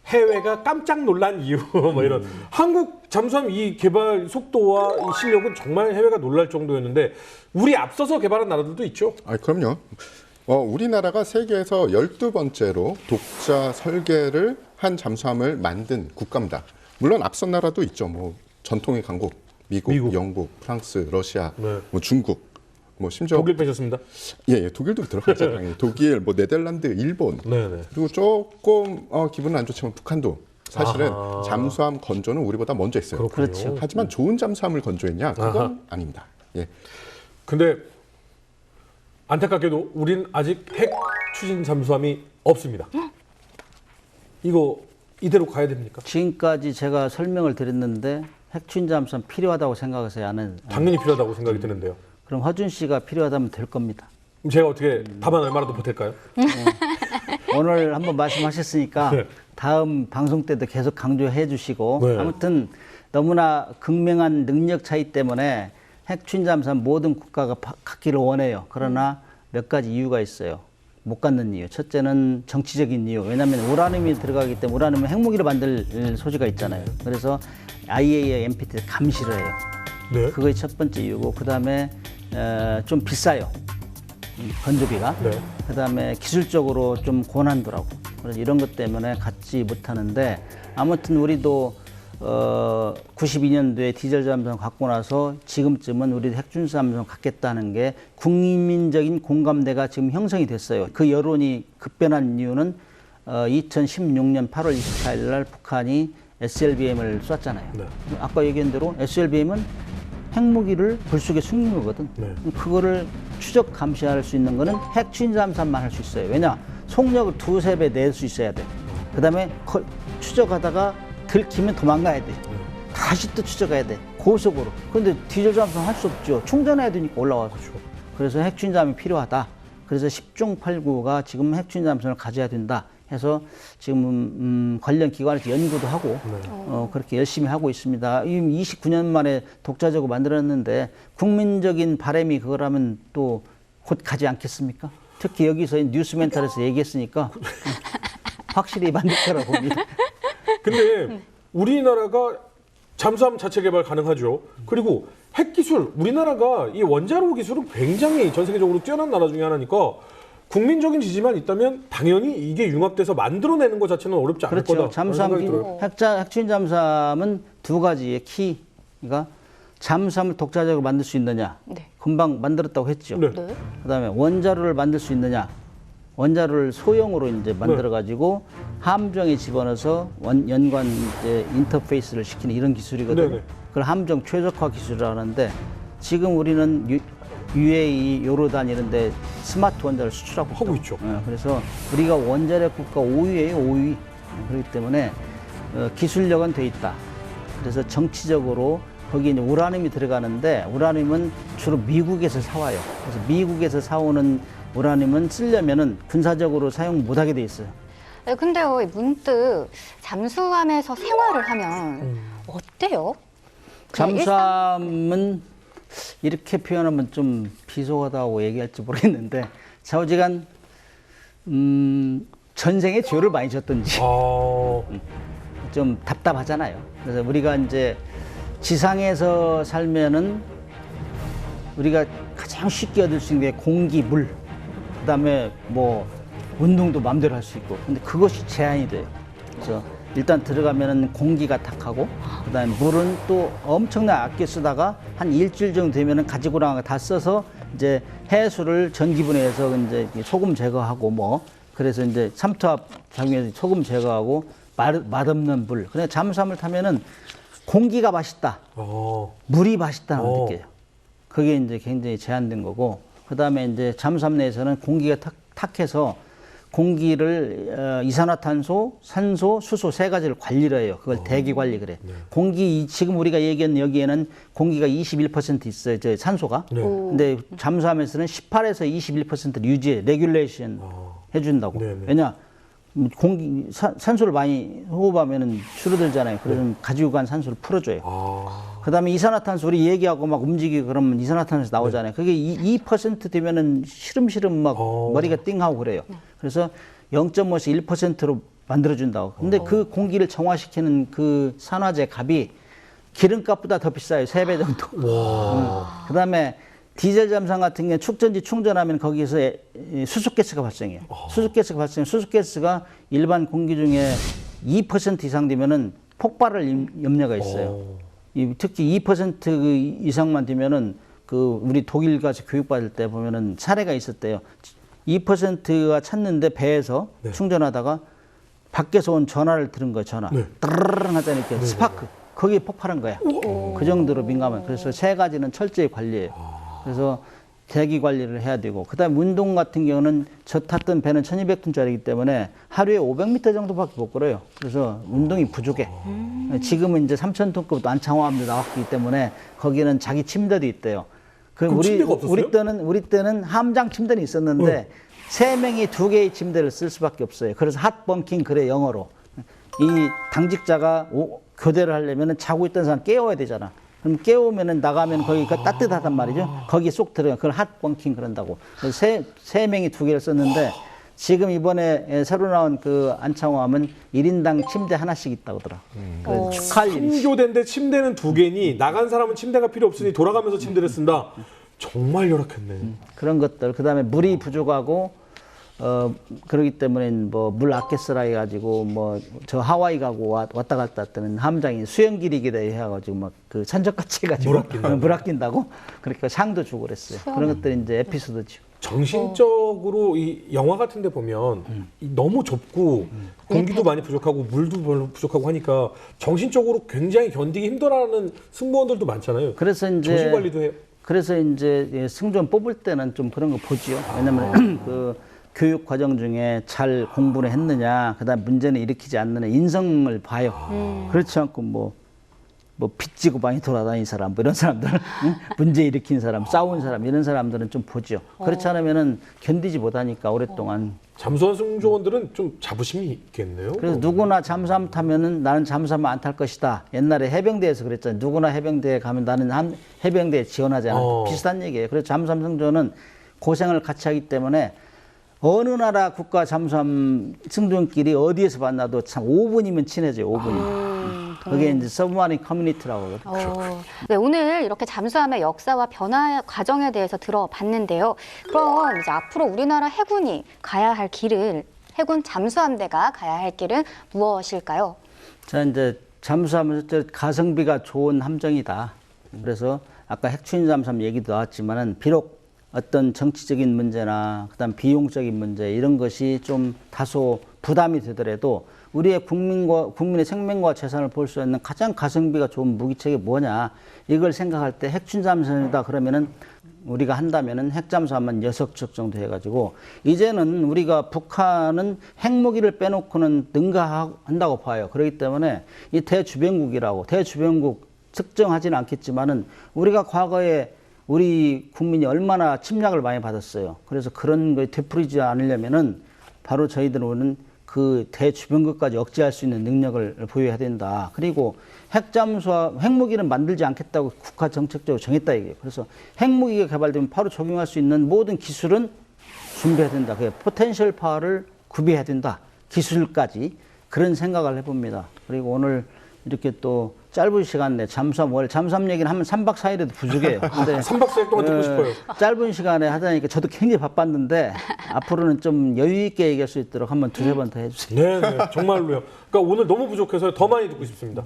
해외가 깜짝 놀란 이유 뭐 이런 한국 잠수함 이 개발 속도와 이 실력은 정말 해외가 놀랄 정도였는데 우리 앞서서 개발한 나라들도 있죠. 아, 그럼요. 우리나라가 세계에서 12번째로 독자 설계를 한 잠수함을 만든 국가입니다. 물론 앞선 나라도 있죠. 뭐 전통의 강국, 미국, 영국, 프랑스, 러시아, 네. 뭐 중국, 뭐 심지어 독일 빼셨습니다. 예, 독일도 들어가죠. 당연히. 독일, 뭐 네덜란드, 일본. 네네. 그리고 조금 기분은 안 좋지만 북한도 사실은 아하. 잠수함 건조는 우리보다 먼저 했어요. 그렇군요. 그렇죠. 하지만 좋은 잠수함을 건조했냐? 그건 아하. 아닙니다. 예. 근데 안타깝게도 우린 아직 핵 추진 잠수함이 없습니다. 이거 이대로 가야 됩니까? 지금까지 제가 설명을 드렸는데 핵추진 잠수함 필요하다고 생각하세요? 안 해요? 당연히 필요하다고 생각이 드는데요. 그럼 허준 씨가 필요하다면 될 겁니다. 그럼 제가 어떻게 답안 얼마라도 보탤까요? 오늘 한번 말씀하셨으니까 네. 다음 방송 때도 계속 강조해 주시고 네. 아무튼 너무나 극명한 능력 차이 때문에 핵추진 잠수함 모든 국가가 갖기를 원해요. 그러나 몇 가지 이유가 있어요. 못 갖는 이유. 첫째는 정치적인 이유. 왜냐하면 우라늄이 들어가기 때문에 우라늄은 핵무기로 만들 소지가 있잖아요. 그래서 IAEA, NPT 감시를 해요. 네. 그게 첫 번째 이유고, 그 다음에 좀 비싸요. 건조비가. 네. 그 다음에 기술적으로 좀 고난도라고. 그래서 이런 것 때문에 갖지 못하는데, 아무튼 우리도 92년도에 디젤 잠수함 갖고 나서 지금쯤은 우리 핵추진 잠수함 갖겠다는 게 국민적인 공감대가 지금 형성이 됐어요. 그 여론이 급변한 이유는 2016년 8월 24일 날 북한이 SLBM을 쐈잖아요. 네. 아까 얘기한 대로 SLBM은 핵무기를 불속에 숨긴 거거든. 네. 그거를 추적 감시할 수 있는 거는 핵추진 잠수함만 할 수 있어요. 왜냐? 속력을 2~3배 낼 수 있어야 돼. 그 다음에 추적하다가 들키면 도망가야 돼. 다시 또 추적해야 돼. 고속으로. 그런데 디젤 잠수함 할 수 없죠. 충전해야 되니까 올라와서. 그래서 핵추진 잠수함이 필요하다. 그래서 10중 8구가 지금 핵추진 잠수함을 가져야 된다 해서 지금 관련 기관에서 연구도 하고 그렇게 열심히 하고 있습니다. 29년 만에 독자적으로 만들었는데 국민적인 바람이 그거라면 또 곧 가지 않겠습니까? 특히 여기서 뉴스 멘탈에서 얘기했으니까 확실히 만들 거라고 봅니다. 근데 우리나라가 잠수함 자체 개발 가능하죠. 그리고 핵 기술, 우리나라가 이 원자로 기술은 굉장히 전 세계적으로 뛰어난 나라 중에 하나니까 국민적인 지지만 있다면 당연히 이게 융합돼서 만들어내는 것 자체는 어렵지 않을 그렇죠. 거다. 잠수함 핵추진 잠수함은 두 가지의 키가 잠수함을 독자적으로 만들 수 있느냐. 네. 금방 만들었다고 했죠. 네. 네. 그다음에 원자로를 만들 수 있느냐. 원자로를 소형으로 이제 만들어 가지고 함정에 집어넣어서 연관 이제 인터페이스를 시키는 이런 기술이거든요. 네네. 그걸 함정 최적화 기술이라고 하는데 지금 우리는 UAE, 요르단 이런 데 스마트 원자를 수출하고 하고 있죠. 그래서 우리가 원자력 국가 5위예요, 5위. 그렇기 때문에 기술력은 돼 있다. 그래서 정치적으로 거기 이제 우라늄이 들어가는데 우라늄은 주로 미국에서 사와요. 그래서 미국에서 사오는 우라늄은 쓰려면은 군사적으로 사용 못하게 돼 있어요. 네, 근데요, 문득 잠수함에서 생활을 하면 어때요? 그냥 잠수함은 이렇게 표현하면 좀 비속하다고 얘기할지 모르겠는데 좌우지간 전생에 죄를 많이 졌던지 좀 답답하잖아요. 그래서 우리가 이제 지상에서 살면은 우리가 가장 쉽게 얻을 수 있는 게 공기, 물, 그다음에 뭐 운동도 마음대로 할 수 있고, 근데 그것이 제한이 돼요. 그래서 일단 들어가면은 공기가 탁하고, 그다음에 물은 또 엄청나게 아껴 쓰다가 한 일주일 정도 되면은 가지고 나간 거 다 써서 이제 해수를 전기분해해서 이제 소금 제거하고 뭐 그래서 이제 삼투압 작용해서 소금 제거하고 맛없는 물. 그냥 잠수함을 타면은 공기가 맛있다, 물이 맛있다는 걸 느껴요. 그게 이제 굉장히 제한된 거고, 그다음에 이제 잠수함 내에서는 공기가 탁해서 공기를 이산화탄소, 산소, 수소 세 가지를 관리를 해요. 그걸 대기 관리 그래. 공기 지금 우리가 얘기한 여기에는 공기가 21% 있어요. 저 산소가. 근데 잠수함에서는 18에서 21%를 유지해. 레귤레이션 해준다고. 왜냐? 공기 산소를 많이 호흡하면은 줄어들잖아요. 그러면 가지고 간 산소를 풀어줘요. 그다음에 이산화탄소 우리 얘기하고 막 움직이고 그러면 이산화탄소 나오잖아요. 그게 2% 되면은 시름시름 막 머리가 띵하고 그래요. 그래서 0.5에서 1%로 만들어준다고. 근데 그 공기를 정화시키는 그 산화제 값이 기름값보다 더 비싸요. 3배 정도. 그다음에 디젤 잠수함 같은 경우에 축전지 충전하면 거기서 수소가스가 발생해요. 수소가스가 일반 공기 중에 2% 이상 되면은 폭발할 염려가 있어요. 특히 2% 이상만 되면은 그 우리 독일 가서 교육받을 때 보면은 사례가 있었대요. 2%가 찼는데 배에서 충전하다가 밖에서 온 전화를 들은 거예요. 전화. 따르릉 하더니 이렇게 스파크. 거기에 폭발한 거야. 그 정도로 민감한. 그래서 세 가지는 철저히 관리해요. 그래서 대기 관리를 해야 되고, 그다음에 운동 같은 경우는 저 탔던 배는 1200톤짜리이기 때문에 하루에 500m 정도밖에 못 걸어요. 그래서 운동이 부족해. 지금은 이제 3000톤급 안창호함도 나왔기 때문에 거기는 자기 침대도 있대요. 우리 때는 함장 침대는 있었는데 3명이 2개의 침대를 쓸 수밖에 없어요. 그래서 핫벙킹 그래 영어로. 이 당직자가 교대를 하려면 자고 있던 사람 깨워야 되잖아. 그럼 깨우면은 나가면 거기가 따뜻하단 말이죠. 거기에 쏙 들어가. 그걸 핫벙킹 그런다고. 세 명이 2개를 썼는데 지금 이번에 새로 나온 그 안창호함은 1인당 침대 하나씩 있다고 하더라. 축하할 일이지. 신교대인데 침대는 2개니 나간 사람은 침대가 필요 없으니 돌아가면서 침대를 쓴다. 정말 열악했네. 그런 것들. 그다음에 물이 부족하고 그러기 때문에 뭐 물 아껴 쓰라 해가지고 뭐 저 하와이 가고 왔다 갔다 했더니 함장이 수영기리기다 해가지고 막 그 산적같이 해가지고 물 아낀다고 그러니까 상도 주고 그랬어요. 그런 것들이 이제 에피소드죠. 정신적으로 이 영화 같은 데 보면 너무 좁고 공기도 많이 부족하고 물도 별로 부족하고 하니까 정신적으로 굉장히 견디기 힘들어하는 승무원들도 많잖아요. 그래서 이제 정신 관리도 해요. 그래서 이제 승조원 뽑을 때는 좀 그런 거 보지요. 왜냐면 그 교육 과정 중에 잘 공부를 했느냐, 그다음 문제는 일으키지 않느냐 인성을 봐요. 그렇지 않고 뭐 빚지고 많이 돌아다니는 사람, 뭐 이런 사람들, 문제 일으킨 사람, 싸운 사람 이런 사람들은 좀 보죠. 그렇지 않으면은 견디지 못하니까 오랫동안. 잠수함 승조원들은 좀 자부심이 있겠네요. 그래서 누구나 잠수함 타면은 나는 잠수함 안 탈 것이다. 옛날에 해병대에서 그랬잖아요. 누구나 해병대에 가면 나는 해병대에 지원하지 않아. 비슷한 얘기예요. 그래서 잠수함 승조는 고생을 같이 하기 때문에 어느 나라 국가 잠수함 승조원끼리 어디에서 만나도 참 5분이면 친해져요. 5분이면. 그게 이제 서브마린 커뮤니티라고 그러거든요. 네, 오늘 이렇게 잠수함의 역사와 변화 과정에 대해서 들어봤는데요. 그럼 이제 앞으로 우리나라 해군이 가야 할 길을, 해군 잠수함대가 가야 할 길은 무엇일까요? 자, 이제 잠수함은 가성비가 좋은 함정이다. 그래서 아까 핵추진 잠수함 얘기도 나왔지만은 비록 어떤 정치적인 문제나 그다음 비용적인 문제 이런 것이 좀 다소 부담이 되더라도 우리의 국민의 생명과 재산을 볼 수 있는 가장 가성비가 좋은 무기체계 뭐냐 이걸 생각할 때 핵추진 잠수함이다 그러면은 우리가 한다면은 핵잠수함만 6척 정도 해가지고 이제는 우리가 북한은 핵무기를 빼놓고는 능가한다고 봐요. 그렇기 때문에 이 대주변국 특정하지는 않겠지만은 우리가 과거에 우리 국민이 얼마나 침략을 많이 받았어요. 그래서 그런 거에 되풀이지 않으려면은 바로 저희들은 그 대주변국까지 억제할 수 있는 능력을 보유해야 된다. 그리고 핵잠수함, 핵무기는 만들지 않겠다고 국가 정책적으로 정했다 이게요. 그래서 핵무기가 개발되면 바로 적용할 수 있는 모든 기술은 준비해야 된다. 그 포텐셜 파워를 구비해야 된다. 기술까지 그런 생각을 해봅니다. 그리고 오늘 이렇게 또 짧은 시간 내 잠수함 얘기는 하면 3박 4일에도 부족해요. 근데 3박 4일 동안 듣고 싶어요. 짧은 시간에 하다니까 저도 굉장히 바빴는데 앞으로는 좀 여유 있게 얘기할 수 있도록 한번 두세 번 더 해주세요. 네, 정말로요. 그러니까 오늘 너무 부족해서 더 많이 듣고 싶습니다.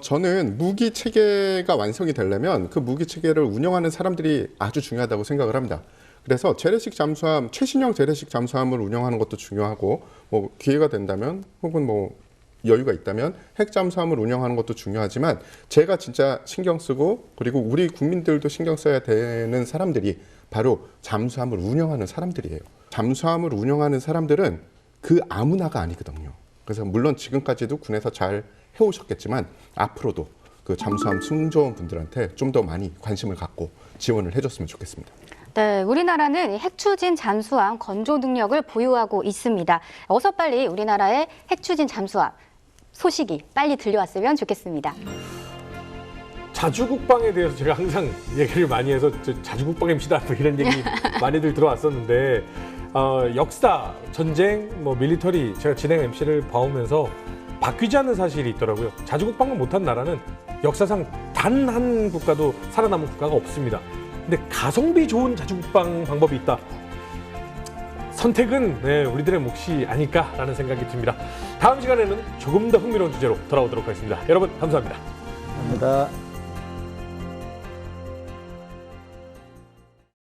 저는 무기 체계가 완성이 되려면 그 무기 체계를 운영하는 사람들이 아주 중요하다고 생각을 합니다. 그래서 재래식 잠수함, 최신형 재래식 잠수함을 운영하는 것도 중요하고, 뭐 기회가 된다면 혹은 뭐 여유가 있다면 핵 잠수함을 운영하는 것도 중요하지만, 제가 진짜 신경 쓰고 그리고 우리 국민들도 신경 써야 되는 사람들이 바로 잠수함을 운영하는 사람들이에요. 잠수함을 운영하는 사람들은 그 아무나가 아니거든요. 그래서 물론 지금까지도 군에서 잘 해오셨겠지만 앞으로도 그 잠수함 승조원 분들한테 좀 더 많이 관심을 갖고 지원을 해줬으면 좋겠습니다. 네, 우리나라는 핵추진 잠수함 건조 능력을 보유하고 있습니다. 어서 빨리 우리나라의 핵추진 잠수함 소식이 빨리 들려왔으면 좋겠습니다. 자주국방에 대해서 제가 항상 얘기를 많이 해서 자주국방입시다 뭐 이런 얘기 많이들 들어왔었는데 역사, 전쟁, 뭐 밀리터리 제가 진행 MC를 봐오면서 바뀌지 않는 사실이 있더라고요. 자주국방을 못한 나라는 역사상 단 한 국가도 살아남은 국가가 없습니다. 근데 가성비 좋은 자주국방 방법이 있다. 선택은 우리들의 몫이 아닐까라는 생각이 듭니다. 다음 시간에는 조금 더 흥미로운 주제로 돌아오도록 하겠습니다. 여러분 감사합니다. 감사합니다.